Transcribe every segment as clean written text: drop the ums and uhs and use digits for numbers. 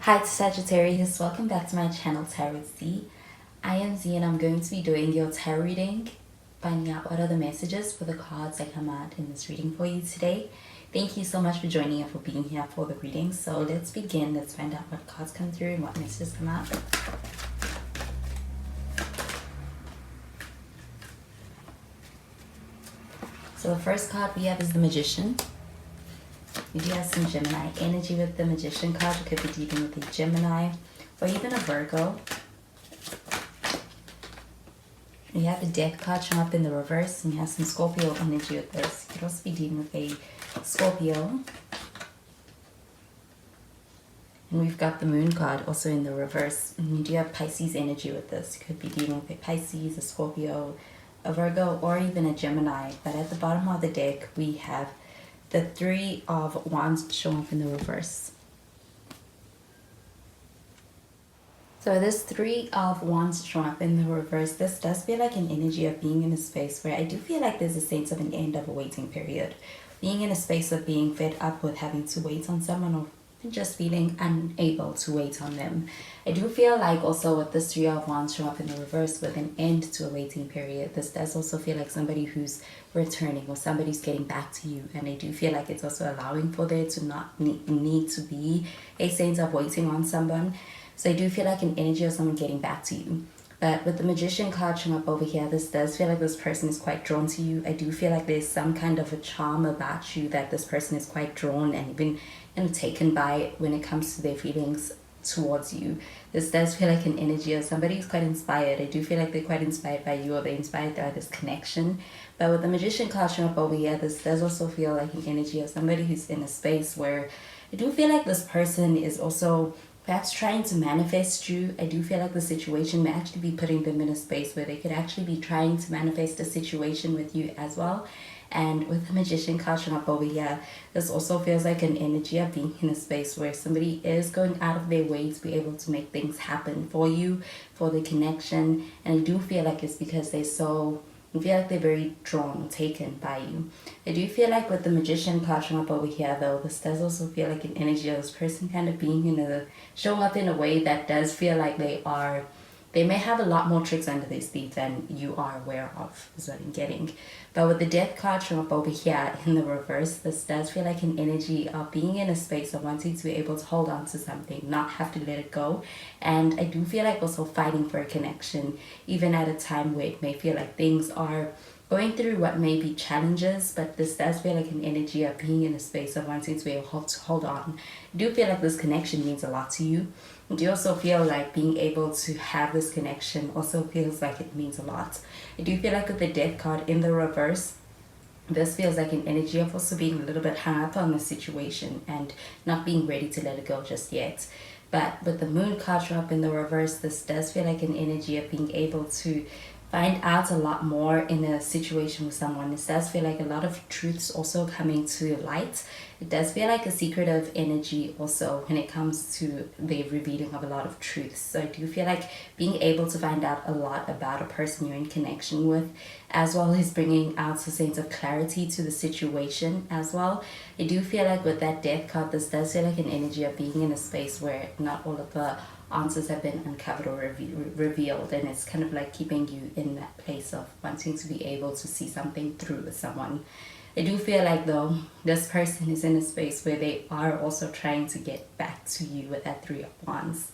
Hi Sagittarius, welcome back to my channel Tarot Z. I am Z and I'm going to be doing your tarot reading, finding out what are the messages for the cards that come out in this reading for you today. Thank you so much for joining and for being here for the reading. So let's begin. Let's find out what cards come through and what messages come out. So the first card we have is the Magician. We do have some Gemini energy with the Magician card. You could be dealing with a Gemini or even a Virgo. We have the Death card showing up in the reverse, and you have some Scorpio energy with this. You could also be dealing with a Scorpio. And we've got the Moon card also in the reverse. And you do have Pisces energy with this. You could be dealing with a Pisces, a Scorpio, a Virgo, or even a Gemini. But at the bottom of the deck, we have the Three of Wands showing up in the reverse. So this Three of Wands showing up in the reverse, this does feel like an energy of being in a space where I do feel like there's a sense of an end of a waiting period. Being in a space of being fed up with having to wait on someone, or just feeling unable to wait on them. I do feel like also with this Three of Wands showing up in the reverse with an end to a waiting period, this does also feel like somebody who's returning or somebody's getting back to you. And I do feel like it's also allowing for there to not need to be a sense of waiting on someone. So I do feel like an energy of someone getting back to you. But with the Magician card showing up over here, this does feel like this person is quite drawn to you. I do feel like there's some kind of a charm about you that this person is quite drawn and even taken by when it comes to their feelings towards you. This does feel like an energy of somebody who's quite inspired. I do feel like they're quite inspired by you, or they're inspired by this connection. But with the Magician card showing up over here, this does also feel like an energy of somebody who's in a space where I do feel like this person is also perhaps trying to manifest you. I do feel like the situation may actually be putting them in a space where they could actually be trying to manifest a situation with you as well. And with the Magician card showing up over here, this also feels like an energy of being in a space where somebody is going out of their way to be able to make things happen for you, for the connection. And I do feel like it's because I feel like they're very drawn or taken by you. I do feel like with the Magician card showing up over here though, this does also feel like an energy of this person kind of being showing up in a way that does feel like they may have a lot more tricks under their sleeve than you are aware of, is what I'm getting. But with the Death card showing up over here in the reverse, this does feel like an energy of being in a space of wanting to be able to hold on to something, not have to let it go. And I do feel like also fighting for a connection, even at a time where it may feel like things are going through what may be challenges, but this does feel like an energy of being in a space of wanting to be able to hold on. I do feel like this connection means a lot to you. I do also feel like being able to have this connection also feels like it means a lot. I do feel like with the Death card in the reverse, this feels like an energy of also being a little bit hung up on the situation and not being ready to let it go just yet. But with the Moon card showing up in the reverse, this does feel like an energy of being able to find out a lot more in a situation with someone. It does feel like a lot of truths also coming to light. It does feel like a secretive energy also when it comes to the revealing of a lot of truths. So I do feel like being able to find out a lot about a person you're in connection with, as well as bringing out a sense of clarity to the situation as well. I do feel like with that Death card, this does feel like an energy of being in a space where not all of the answers have been uncovered or revealed, and it's kind of like keeping you in that place of wanting to be able to see something through with someone. I do feel like though this person is in a space where they are also trying to get back to you with that Three of Wands.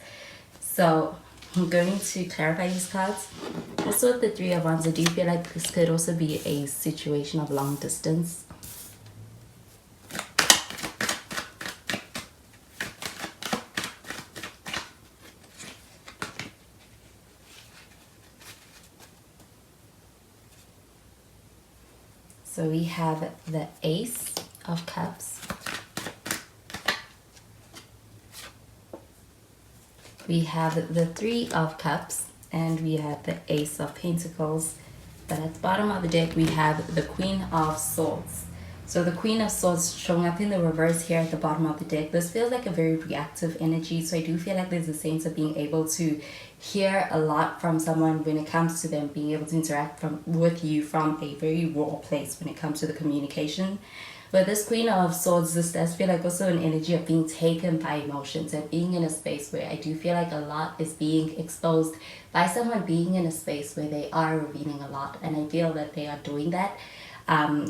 So I'm going to clarify these cards. Also with the Three of Wands, I do feel like this could also be a situation of long distance. So we have the Ace of Cups. We have the Three of Cups, and we have the Ace of Pentacles. But at the bottom of the deck, we have the Queen of Swords. So the Queen of Swords showing up in the reverse here at the bottom of the deck. This feels like a very reactive energy. So I do feel like there's a sense of being able to hear a lot from someone when it comes to them being able to interact with you from a very raw place when it comes to the communication. But this Queen of Swords, this does feel like also an energy of being taken by emotions and being in a space where I do feel like a lot is being exposed by someone being in a space where they are revealing a lot. And I feel that they are doing that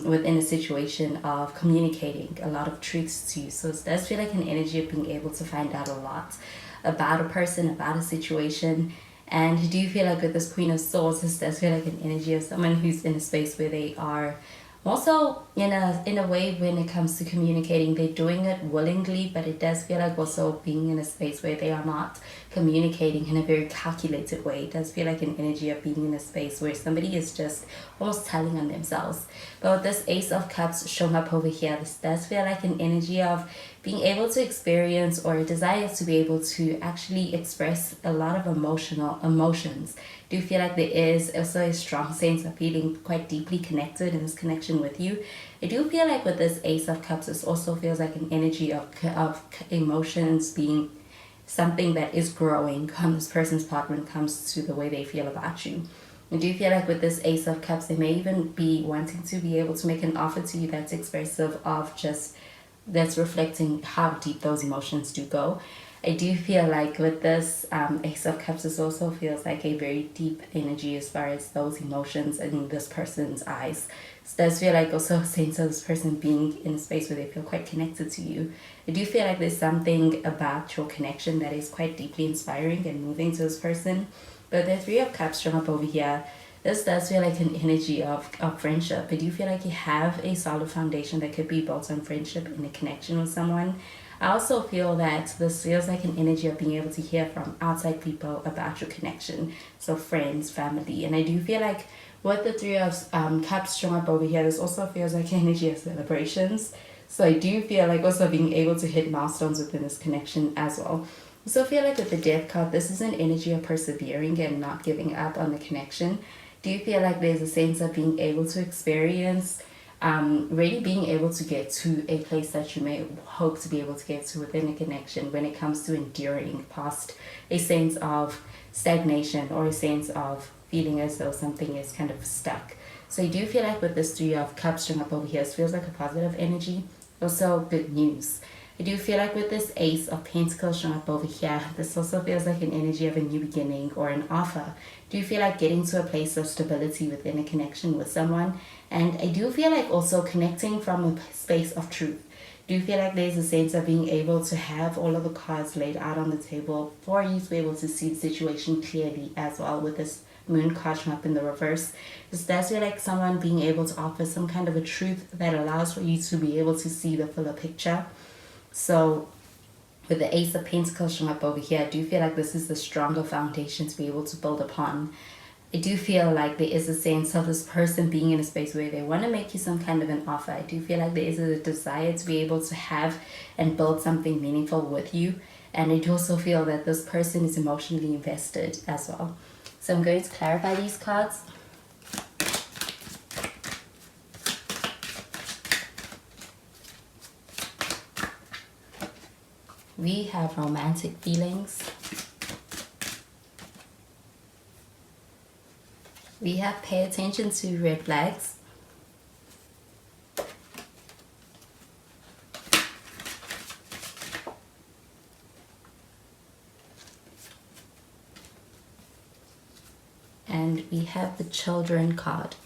within a situation of communicating a lot of truths to you. So it does feel like an energy of being able to find out a lot about a person, about a situation. And do you feel like with this Queen of Swords, this does feel like an energy of someone who's in a space where they are also in a way when it comes to communicating, they're doing it willingly, but it does feel like also being in a space where they are not communicating in a very calculated way. It does feel like an energy of being in a space where somebody is just almost telling on themselves. But with this Ace of Cups showing up over here, this does feel like an energy of being able to experience or a desire to be able to actually express a lot of emotions. Do feel like there is also a strong sense of feeling quite deeply connected in this connection with you. I do feel like with this Ace of Cups, this also feels like an energy of emotions being something that is growing on this person's part when it comes to the way they feel about you. I do feel like with this Ace of Cups, they may even be wanting to be able to make an offer to you that's expressive of just, that's reflecting how deep those emotions do go. I do feel like with this Ace of Cups, this also feels like a very deep energy as far as those emotions in this person's eyes. So it does feel like also a sense of this person being in a space where they feel quite connected to you. I do feel like there's something about your connection that is quite deeply inspiring and moving to this person. But the Three of Cups showing up over here, this does feel like an energy of friendship. I do feel like you have a solid foundation that could be built on friendship and a connection with someone. I also feel that this feels like an energy of being able to hear from outside people about your connection. So friends, family. And I do feel like with the Three of Cups showing up over here, this also feels like an energy of celebrations. So I do feel like also being able to hit milestones within this connection as well. So I feel like with the Death card, this is an energy of persevering and not giving up on the connection. Do you feel like there's a sense of being able to experience really being able to get to a place that you may hope to be able to get to within a connection when it comes to enduring past a sense of stagnation or a sense of feeling as though something is kind of stuck? So I do feel like with this Three of Cups showing up over here, it feels like a positive energy, also good news. I do feel like with this Ace of Pentacles showing up over here, this also feels like an energy of a new beginning or an offer. Do you feel like getting to a place of stability within a connection with someone? And I do feel like also connecting from a space of truth. Do you feel like there's a sense of being able to have all of the cards laid out on the table for you to be able to see the situation clearly as well with this Moon card showing up in the reverse? This does feel like someone being able to offer some kind of a truth that allows for you to be able to see the fuller picture. So with the Ace of Pentacles showing up over here, I do feel like this is the stronger foundation to be able to build upon. I do feel like there is a sense of this person being in a space where they want to make you some kind of an offer. I do feel like there is a desire to be able to have and build something meaningful with you. And I do also feel that this person is emotionally invested as well. So I'm going to clarify these cards. We have romantic feelings. We have pay attention to red flags. And we have the Children card.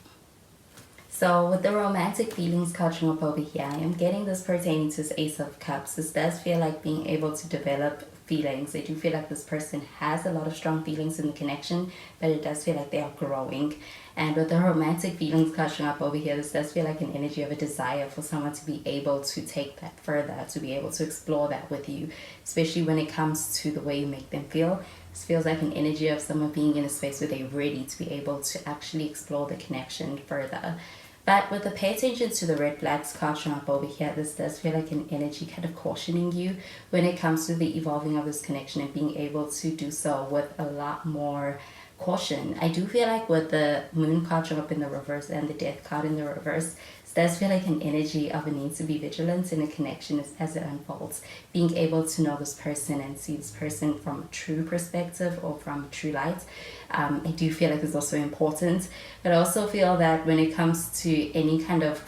So with the romantic feelings card showing up over here, I am getting this pertaining to this Ace of Cups. This does feel like being able to develop feelings. I do feel like this person has a lot of strong feelings in the connection, but it does feel like they are growing. And with the romantic feelings card showing up over here, this does feel like an energy of a desire for someone to be able to take that further, to be able to explore that with you, especially when it comes to the way you make them feel. This feels like an energy of someone being in a space where they're ready to be able to actually explore the connection further. But with the pay attention to the red flags card showing up over here, this does feel like an energy kind of cautioning you when it comes to the evolving of this connection and being able to do so with a lot more caution. I do feel like with the Moon card showing up in the reverse and the Death card in the reverse, this does feel like an energy of a need to be vigilant in a connection as it unfolds. Being able to know this person and see this person from a true perspective or from a true light. I do feel like is also important. But I also feel that when it comes to any kind of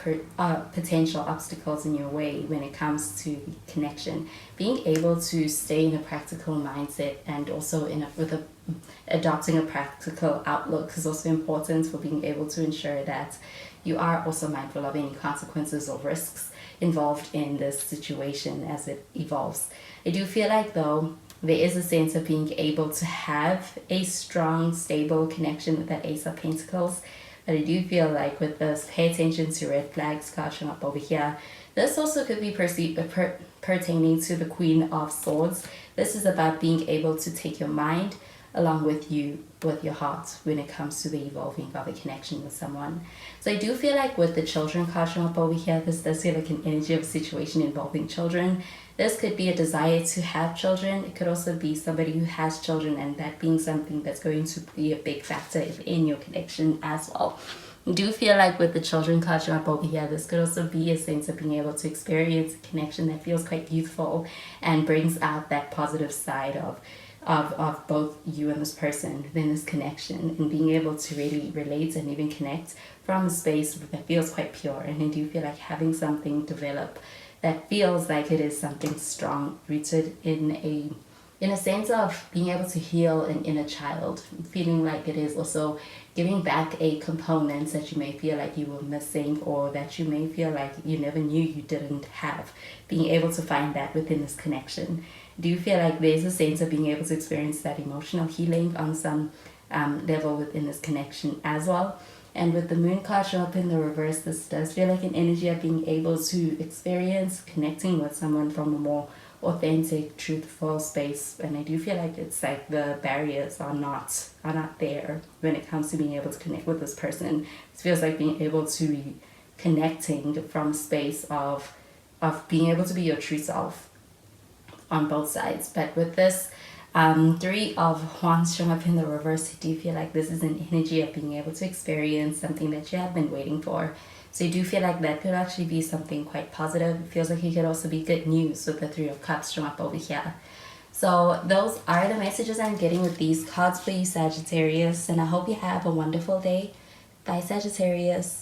potential obstacles in your way, when it comes to connection, being able to stay in a practical mindset and also adopting a practical outlook is also important for being able to ensure that you are also mindful of any consequences or risks involved in this situation as it evolves. I do feel like, though, there is a sense of being able to have a strong, stable connection with that Ace of Pentacles. But I do feel like with this, pay attention to red flags catching up over here. This also could be pertaining to the Queen of Swords. This is about being able to take your mind along with your heart when it comes to the evolving of a connection with someone. So I do feel like with the children catching up over here, this does feel like an energy of a situation involving children. This could be a desire to have children. It could also be somebody who has children, and that being something that's going to be a big factor in your connection as well. I do feel like with the children catching up over here, this could also be a sense of being able to experience a connection that feels quite youthful and brings out that positive side of both you and this person within this connection, and being able to really relate and even connect from a space that feels quite pure. And I do feel like having something develop that feels like it is something strong, rooted in a sense of being able to heal an inner child, feeling like it is also giving back a component that you may feel like you were missing, or that you may feel like you never knew you didn't have. Being able to find that within this connection. Do you feel like there's a sense of being able to experience that emotional healing on some level within this connection as well? And with the moon card showing up in the reverse, this does feel like an energy of being able to experience connecting with someone from a more authentic, truthful space. And I do feel like it's like the barriers are not there when it comes to being able to connect with this person. It feels like being able to be connecting from a space of being able to be your true self on both sides. But with this Three of Wands showing up in the reverse, I do feel like this is an energy of being able to experience something that you have been waiting for. So you do feel like that could actually be something quite positive. It feels like it could also be good news with the Three of Cups showing up over here. So those are the messages I'm getting with these cards for you, Sagittarius. And I hope you have a wonderful day. Bye, Sagittarius.